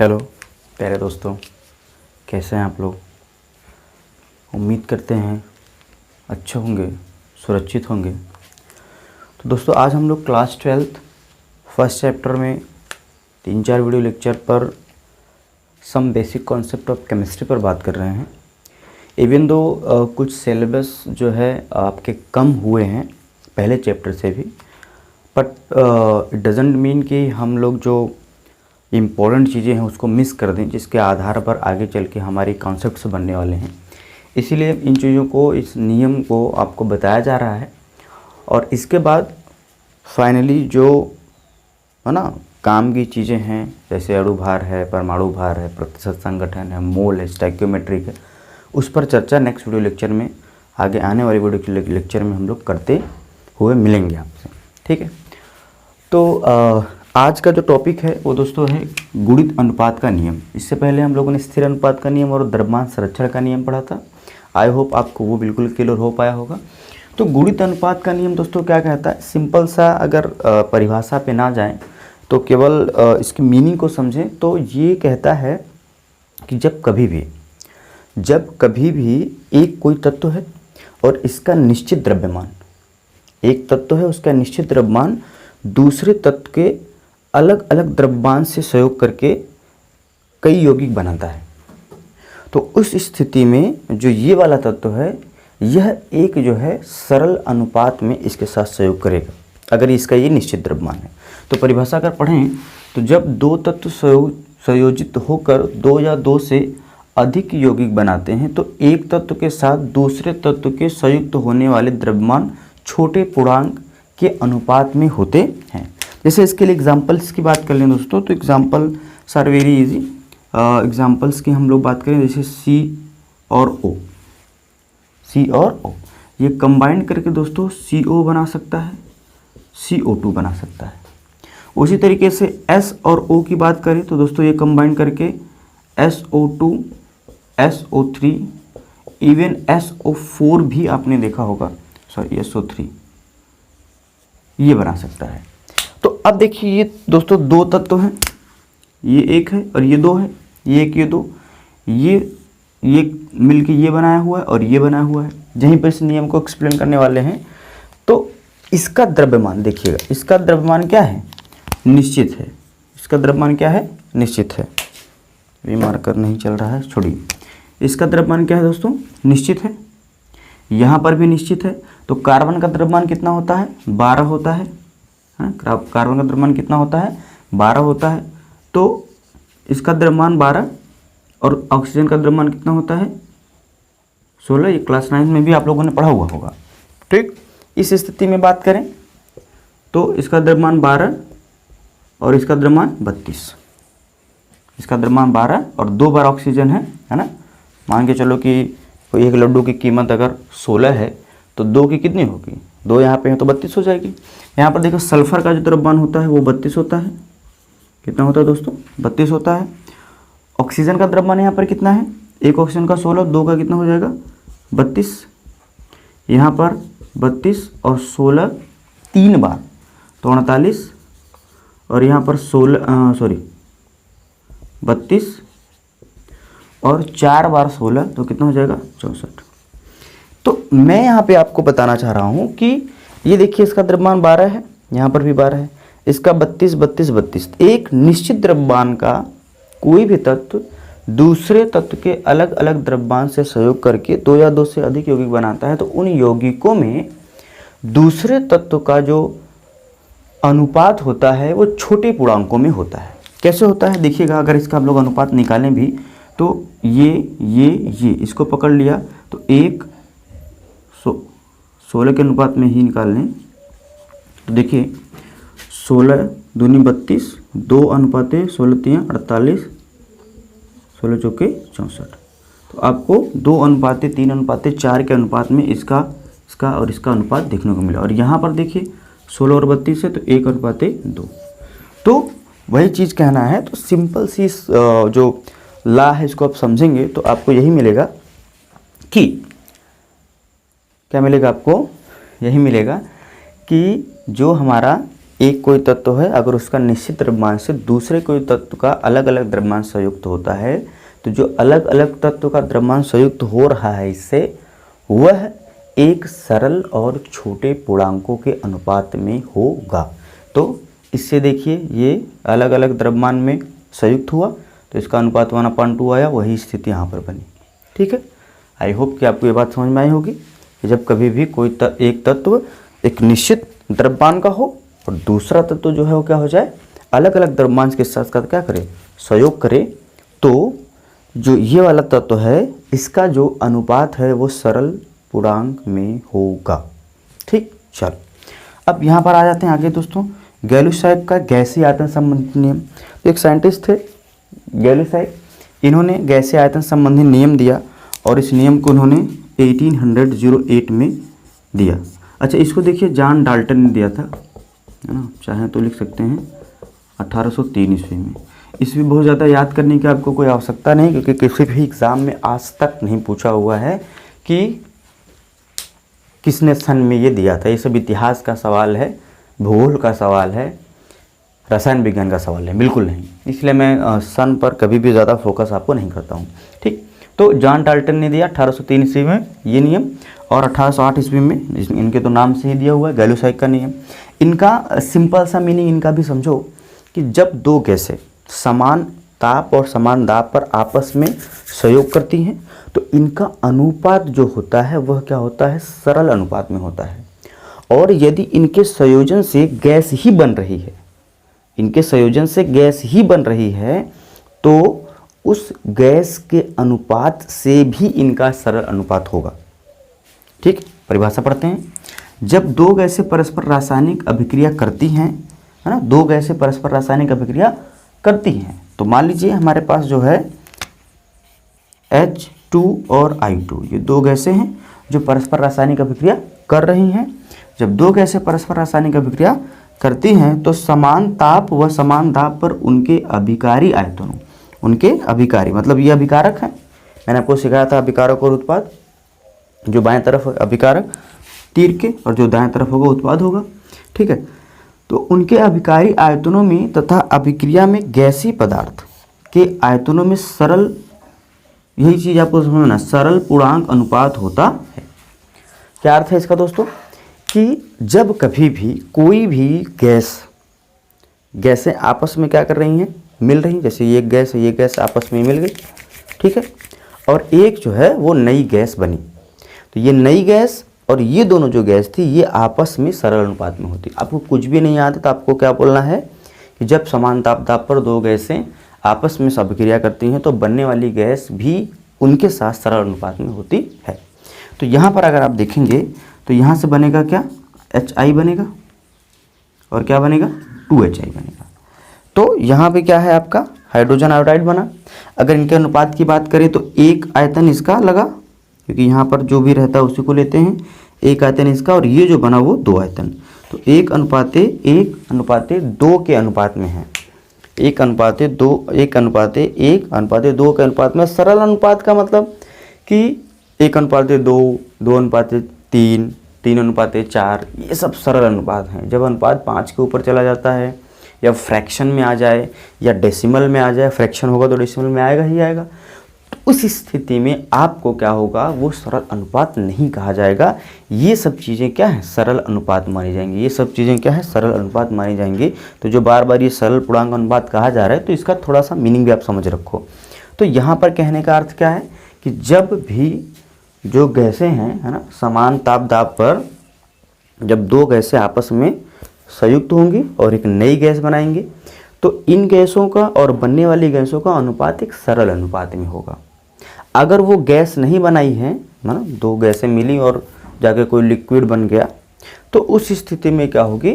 Hello प्यारे दोस्तों, कैसे हैं आप लोग। उम्मीद करते हैं अच्छे होंगे, सुरक्षित होंगे। तो दोस्तों आज हम लोग क्लास 12th फर्स्ट चैप्टर में 3-4 वीडियो लेक्चर पर some basic concept of chemistry पर बात कर रहे हैं। इवन दो कुछ सिलेबस जो है आपके कम हुए हैं पहले चैप्टर से भी, बट इट डजेंट मीन कि हम लोग जो इम्पोर्टेंट चीज़ें हैं उसको मिस कर दें, जिसके आधार पर आगे चल के हमारी कॉन्सेप्ट्स बनने वाले हैं। इसीलिए इन चीज़ों को, इस नियम को आपको बताया जा रहा है। और इसके बाद फाइनली जो है ना काम की चीज़ें हैं, जैसे अणुभार है, परमाणु भार है, प्रतिशत संगठन है, मोल है, स्टोइकियोमेट्रिक है, उस पर चर्चा नेक्स्ट वीडियो लेक्चर में, आगे आने वाली वीडियो लेक्चर में हम लोग करते हुए मिलेंगे आपसे। ठीक है, तो आज का जो टॉपिक है वो दोस्तों है गुणित अनुपात का नियम। इससे पहले हम लोगों ने स्थिर अनुपात का नियम और द्रव्यमान संरक्षण का नियम पढ़ा था। आई होप आपको वो बिल्कुल क्लियर हो पाया होगा। तो गुणित अनुपात का नियम दोस्तों क्या कहता है, सिंपल सा अगर परिभाषा पे ना जाएं तो केवल इसकी मीनिंग को समझें तो ये कहता है कि जब कभी भी एक कोई तत्व है और इसका निश्चित द्रव्यमान, एक तत्व है उसका निश्चित द्रव्यमान दूसरे तत्व के अलग अलग द्रव्यमान से संयोग करके कई यौगिक बनाता है, तो उस स्थिति में जो ये वाला तत्व है यह एक जो है सरल अनुपात में इसके साथ सहयोग करेगा अगर इसका ये निश्चित द्रव्यमान है। तो परिभाषा अगर पढ़ें तो जब दो तत्व संयोजित होकर दो या दो से अधिक यौगिक बनाते हैं तो एक तत्व के साथ दूसरे तत्व के संयुक्त होने वाले द्रव्यमान छोटे पूर्णांक के अनुपात में होते हैं। जैसे इसके लिए एग्जांपल्स की बात कर लें दोस्तों, तो example are very easy. Examples की हम लोग बात करें, जैसे सी और ओ, ये कंबाइंड करके दोस्तों CO बना सकता है, CO2 बना सकता है। उसी तरीके से S और O की बात करें तो दोस्तों ये कंबाइंड करके SO2, SO3, इवन SO4 भी आपने देखा होगा, सॉरी SO3 ये बना सकता है। तो अब देखिए ये दोस्तों दो तत्व हैं, ये एक है और ये दो है, ये एक ये दो, ये मिलके ये बनाया हुआ है और ये बनाया हुआ है। यहीं पर इस नियम को एक्सप्लेन करने वाले हैं। तो इसका द्रव्यमान देखिएगा, इसका द्रव्यमान क्या है, निश्चित है। इसका द्रव्यमान क्या है, निश्चित है। ये मार्कर नहीं चल रहा है, छोड़िए। इसका द्रव्यमान क्या है दोस्तों, निश्चित है। यहाँ पर भी निश्चित है। तो कार्बन का द्रव्यमान कितना होता है, 12 होता है। कार्बन का द्रव्यमान कितना होता है, 12 होता है। तो इसका द्रव्यमान 12 और ऑक्सीजन का द्रव्यमान कितना होता है, 16। ये क्लास 9 में भी आप लोगों ने पढ़ा हुआ होगा। ठीक, इस स्थिति में बात करें तो इसका द्रव्यमान 12 और इसका द्रव्यमान 32। इसका द्रव्यमान 12 और 2 बार ऑक्सीजन है ना। मान के चलो कि एक लड्डू की कीमत अगर 16 है तो 2 की कितनी होगी, 2 यहाँ पे है तो 32 हो जाएगी। यहाँ पर देखो सल्फर का जो द्रव्यमान होता है वो 32 होता है। कितना होता है दोस्तों, 32 होता है। ऑक्सीजन का द्रव्यमान यहाँ पर कितना है, एक ऑक्सीजन का 16, 2 का कितना हो जाएगा 32। यहाँ पर 32 और 16 3 बार तो 48, और यहाँ पर 32 और 4 बार 16 तो कितना हो जाएगा 64। तो मैं यहाँ पे आपको बताना चाह रहा हूँ कि ये देखिए इसका द्रव्यमान 12 है, यहाँ पर भी 12 है, इसका 32, 32, 32। एक निश्चित द्रव्यमान का कोई भी तत्व दूसरे तत्व के अलग अलग द्रव्यमान से संयोग करके 2 या 2 से अधिक यौगिक बनाता है, तो उन यौगिकों में दूसरे तत्व का जो अनुपात होता है वो छोटे पूर्णांकों में होता है। कैसे होता है देखिएगा, अगर इसका आप लोग अनुपात निकालें भी तो ये इसको पकड़ लिया तो 16 के अनुपात में ही निकाल लें तो देखिए 16 दूनी 32, 2 अनुपाते 16 3 48, 16 चौके 64। तो आपको 2 अनुपाते 3 अनुपाते 4 के अनुपात में इसका और इसका अनुपात देखने को मिला। और यहाँ पर देखिए 16 और 32 है तो 1 अनुपाते 2। तो वही चीज़ कहना है। तो सिंपल सी जो ला है इसको आप समझेंगे तो आपको यही मिलेगा कि क्या मिलेगा, आपको यही मिलेगा कि जो हमारा एक कोई तत्व है, अगर उसका निश्चित द्रव्यमान से दूसरे कोई तत्व का अलग अलग द्रव्यमान संयुक्त होता है, तो जो अलग अलग तत्व का द्रव्यमान संयुक्त हो रहा है इससे, वह एक सरल और छोटे पूर्णांकों के अनुपात में होगा। तो इससे देखिए ये अलग अलग द्रव्यमान में संयुक्त हुआ तो इसका अनुपात 1/2 आया, वही स्थिति यहाँ पर बनी। ठीक है, आई होप कि आपको ये बात समझ में आई होगी कि जब कभी भी कोई एक तत्व एक निश्चित द्रव्यमान का हो और दूसरा तत्व जो है वो क्या हो जाए, अलग अलग द्रव्यमान के साथ साथ क्या करे, संयोग करे, तो जो ये वाला तत्व है इसका जो अनुपात है वो सरल पूर्णांक में होगा। ठीक, चलो अब यहाँ पर आ जाते हैं आगे दोस्तों, गैलुसाइफ का गैसीय आयतन संबंधी नियम। तो एक साइंटिस्ट थे गैलुसाइफ, इन्होंने गैसीय आयतन संबंधी नियम दिया और इस नियम को उन्होंने 1808 में दिया। अच्छा, इसको देखिए जॉन डाल्टन ने दिया था, है ना, चाहे तो लिख सकते हैं 1803 ईस्वी में। इसमें बहुत ज़्यादा याद करने की आपको कोई आवश्यकता नहीं, क्योंकि किसी भी एग्ज़ाम में आज तक नहीं पूछा हुआ है कि किसने सन में ये दिया था। ये सब इतिहास का सवाल है, भूगोल का सवाल है, रसायन विज्ञान का सवाल है, बिल्कुल नहीं। इसलिए मैं सन पर कभी भी ज़्यादा फोकस आपको नहीं करता हूँ। ठीक, तो जॉन डाल्टन ने दिया 1803 ईस्वी में ये नियम, और 1808 ईस्वी में इनके तो नाम से ही दिया हुआ है गैलुसाइफ का नियम। इनका सिंपल सा मीनिंग इनका भी समझो कि जब दो गैसें समान ताप और समान दाब पर आपस में संयोग करती हैं तो इनका अनुपात जो होता है वह क्या होता है, सरल अनुपात में होता है। और यदि इनके संयोजन से गैस ही बन रही है, इनके संयोजन से गैस ही बन रही है, तो उस गैस के अनुपात से भी इनका सरल अनुपात होगा। ठीक, परिभाषा पढ़ते हैं। जब दो गैसें परस्पर रासायनिक अभिक्रिया करती हैं, है ना, दो गैसें परस्पर रासायनिक अभिक्रिया करती हैं, तो मान लीजिए हमारे पास जो है H2 और I2, ये दो गैसें हैं जो परस्पर रासायनिक अभिक्रिया कर रही हैं। जब दो गैसें परस्पर रासायनिक अभिक्रिया करती हैं तो समान ताप व समान दाब पर उनके अभिकारी आयतनों, उनके अभिकारी मतलब ये अभिकारक हैं, मैंने आपको सिखाया था अभिकारक और उत्पाद। जो बाएं तरफ अभिकारक तीर के और जो दाएं तरफ होगा उत्पाद होगा। ठीक है, तो उनके अभिकारी आयतनों में तथा अभिक्रिया में गैसीय पदार्थ के आयतनों में सरल, यही चीज़ आपको समझना, सरल पूर्णांक अनुपात होता है। क्या अर्थ है इसका दोस्तों, कि जब कभी भी कोई भी गैसें आपस में क्या कर रही हैं, मिल रही, जैसे ये गैस है, ये गैस आपस में मिल गई, ठीक है, और एक जो है वो नई गैस बनी, तो ये नई गैस और ये दोनों जो गैस थी ये आपस में सरल अनुपात में होती। आपको कुछ भी नहीं याद है तो आपको क्या बोलना है कि जब समान दाब पर दो गैसें आपस में अभिक्रिया करती हैं तो बनने वाली गैस भी उनके साथ सरल अनुपात में होती है। तो यहाँ पर अगर आप देखेंगे तो यहाँ से बनेगा क्या, HI बनेगा और क्या बनेगा, 2HI बनेगा। तो यहाँ पे क्या है आपका हाइड्रोजन आयोडाइड बना। अगर इनके अनुपात की बात करें तो एक आयतन इसका लगा, क्योंकि यहाँ पर जो भी रहता है उसी को लेते हैं, एक आयतन इसका, और ये जो बना वो 2 आयतन, तो 1:1:2 के अनुपात में है, 1:2, 1:1:2 के अनुपात में। सरल अनुपात का मतलब कि 1:2, 2:3, 3:4, ये सब सरल अनुपात हैं। जब अनुपात 5 के ऊपर चला जाता है या फ्रैक्शन में आ जाए या डेसिमल में आ जाए, फ्रैक्शन होगा तो डेसिमल में आएगा ही आएगा, तो उस स्थिति में आपको क्या होगा, वो सरल अनुपात नहीं कहा जाएगा। ये सब चीज़ें क्या है, सरल अनुपात मानी जाएंगी। ये सब चीज़ें क्या है, सरल अनुपात मानी जाएंगी। तो जो बार बार ये सरल पूर्णांक अनुपात कहा जा रहा है तो इसका थोड़ा सा मीनिंग भी आप समझ रखो। तो यहाँ पर कहने का अर्थ क्या है कि जब भी जो गैसें हैं, है ना, समान ताप दाब पर जब दो गैसें आपस में संयुक्त होंगी और एक नई गैस बनाएंगे तो इन गैसों का और बनने वाली गैसों का अनुपात एक सरल अनुपात में होगा। अगर वो गैस नहीं बनाई है ना, दो गैसें मिली और जाके कोई लिक्विड बन गया, तो उस स्थिति में क्या होगी,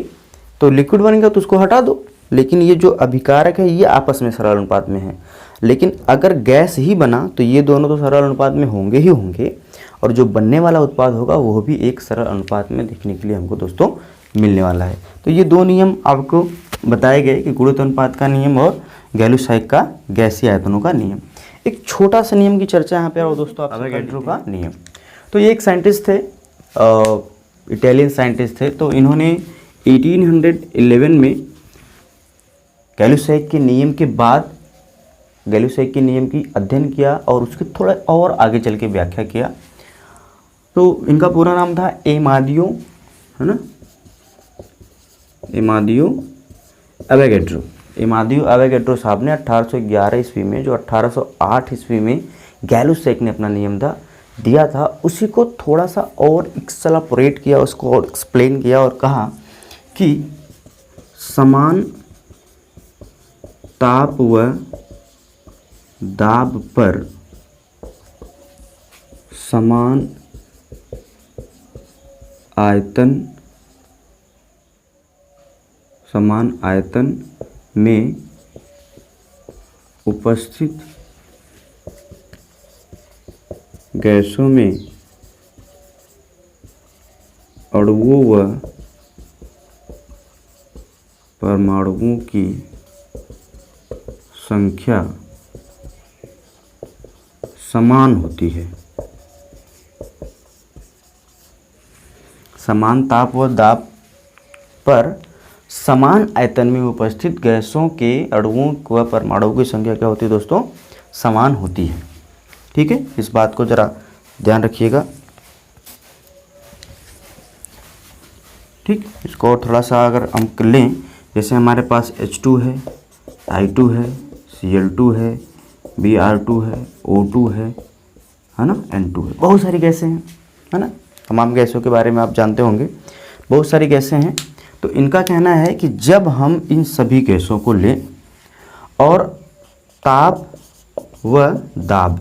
तो लिक्विड बन गया तो उसको हटा दो, लेकिन ये जो अभिकारक है ये आपस में सरल अनुपात में है। लेकिन अगर गैस ही बना तो ये दोनों तो सरल अनुपात में होंगे ही होंगे, और जो बनने वाला उत्पाद होगा वो भी एक सरल अनुपात में देखने के लिए हमको दोस्तों मिलने वाला है। तो ये दो नियम आपको बताए गए कि गुरुत्व अनुपात का नियम और गैलुसाइफ का गैसीय आयतनों का नियम। एक छोटा सा नियम की चर्चा यहाँ पे और दोस्तों, अवोगाड्रो का नियम। तो ये एक साइंटिस्ट थे, इटालियन साइंटिस्ट थे, तो इन्होंने 1811 में गैलुसैक के नियम के बाद गैलुसैक के नियम की अध्ययन किया और उसके थोड़ा और आगे चल के व्याख्या किया। तो इनका पूरा नाम था एमादियो, है ना, एमादियो एवोगैड्रो। एमादियो एवोगैड्रो साहब ने 1811 ईस्वी में, जो 1808 ईस्वी में गैलुसैक ने अपना नियम दिया था, उसी को थोड़ा सा और एक्सलापोरेट किया, उसको और एक्सप्लेन किया और कहा कि समान ताप व दाब पर समान आयतन में उपस्थित गैसों में अणुओं व परमाणुओं की संख्या समान होती है। समान ताप व दाब पर समान आयतन में उपस्थित गैसों के अणुओं व परमाणुओं की संख्या क्या होती है दोस्तों? समान होती है। ठीक है, इस बात को जरा ध्यान रखिएगा। ठीक, इसको थोड़ा सा अगर हम लें, जैसे हमारे पास H2 है, I2 है, Cl2 है, Br2 है, O2 है ना, N2 है। बहुत सारी गैसें हैं, है ना, तमाम गैसों के बारे में आप जानते होंगे, बहुत सारी गैसें हैं। तो इनका कहना है कि जब हम इन सभी गैसों को लें और ताप व दाब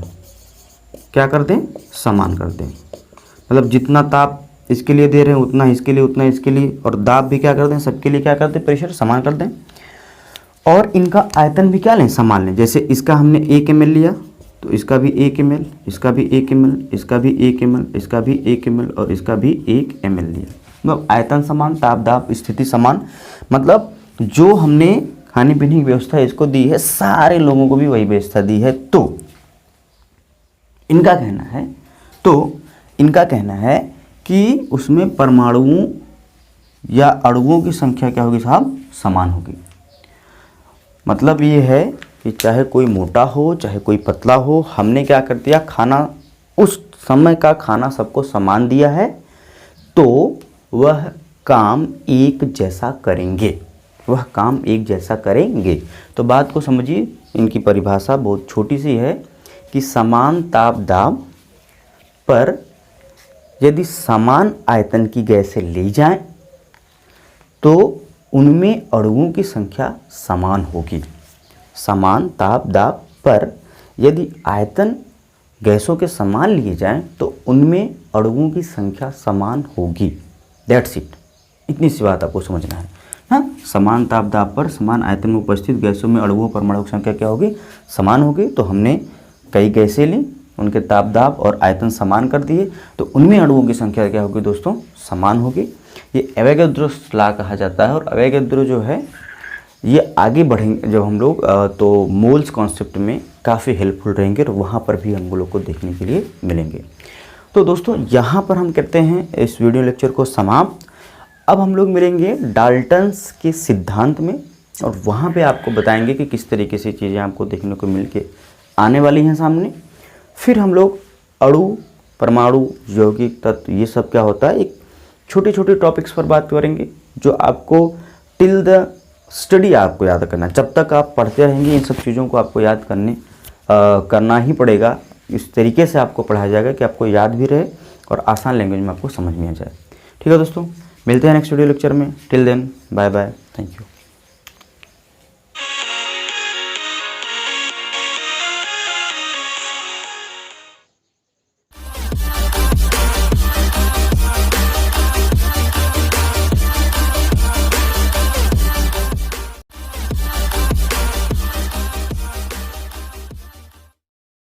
क्या कर दें? समान कर दें। मतलब जितना ताप इसके लिए दे रहे हैं उतना इसके लिए, उतना इसके लिए, और दाब भी क्या कर दें? सबके लिए क्या कर दें? प्रेशर समान कर दें। और इनका आयतन भी क्या लें? समान लें। जैसे इसका हमने 1 ml लिया तो इसका भी 1 ml, इसका भी 1 ml, इसका भी 1 ml, इसका भी 1 ml और इसका भी 1 ml लिया। मतलब आयतन समान, ताप दाब स्थिति समान। मतलब जो हमने खाने पीने की व्यवस्था इसको दी है, सारे लोगों को भी वही व्यवस्था दी है। तो इनका कहना है कि उसमें परमाणुओं या अणुओं की संख्या क्या होगी साहब? समान होगी। मतलब ये है कि चाहे कोई मोटा हो चाहे कोई पतला हो, हमने क्या कर दिया? खाना, उस समय का खाना सबको समान दिया है, तो वह काम एक जैसा करेंगे, वह काम एक जैसा करेंगे। तो बात को समझिए, इनकी परिभाषा बहुत छोटी सी है कि समान ताप दाब पर यदि समान आयतन की गैसें ली जाएं तो उनमें अणुओं की संख्या समान होगी। समान ताप दाब पर यदि आयतन गैसों के समान लिए जाएं तो उनमें अणुओं की संख्या समान होगी। That's it. इतनी सी बात आपको समझना है। हाँ, समान ताप दाब पर समान आयतन में उपस्थित गैसों में अणुओं परमाणुओं की संख्या क्या होगी? समान होगी। तो हमने कई गैसें ली, उनके ताप दाब और आयतन समान कर दिए, तो उनमें अणुओं की संख्या क्या होगी दोस्तों? समान होगी। ये एवोगैड्रो लॉ कहा जाता है। और एवोगैड्रो जो है ये आगे बढ़ेंगे जब हम लोग तो मोल्स कॉन्सेप्ट में काफ़ी हेल्पफुल रहेंगे, और वहाँ पर भी हम लोग को देखने के लिए मिलेंगे। तो दोस्तों यहाँ पर हम करते हैं इस वीडियो लेक्चर को समाप्त। अब हम लोग मिलेंगे डाल्टन्स के सिद्धांत में, और वहाँ पे आपको बताएंगे कि किस तरीके से चीज़ें आपको देखने को मिल के आने वाली हैं सामने। फिर हम लोग अणु, परमाणु, यौगिक तत्व, ये सब क्या होता है, एक छोटे छोटे टॉपिक्स पर बात करेंगे, जो आपको टिल द स्टडी आपको याद करना। जब तक आप पढ़ते रहेंगे इन सब चीज़ों को आपको याद करना ही पड़ेगा। इस तरीके से आपको पढ़ाया जाएगा कि आपको याद भी रहे और आसान लैंग्वेज में आपको समझ में आ जाए। ठीक है दोस्तों, मिलते हैं नेक्स्ट वीडियो लेक्चर में। Till then, bye bye, thank you.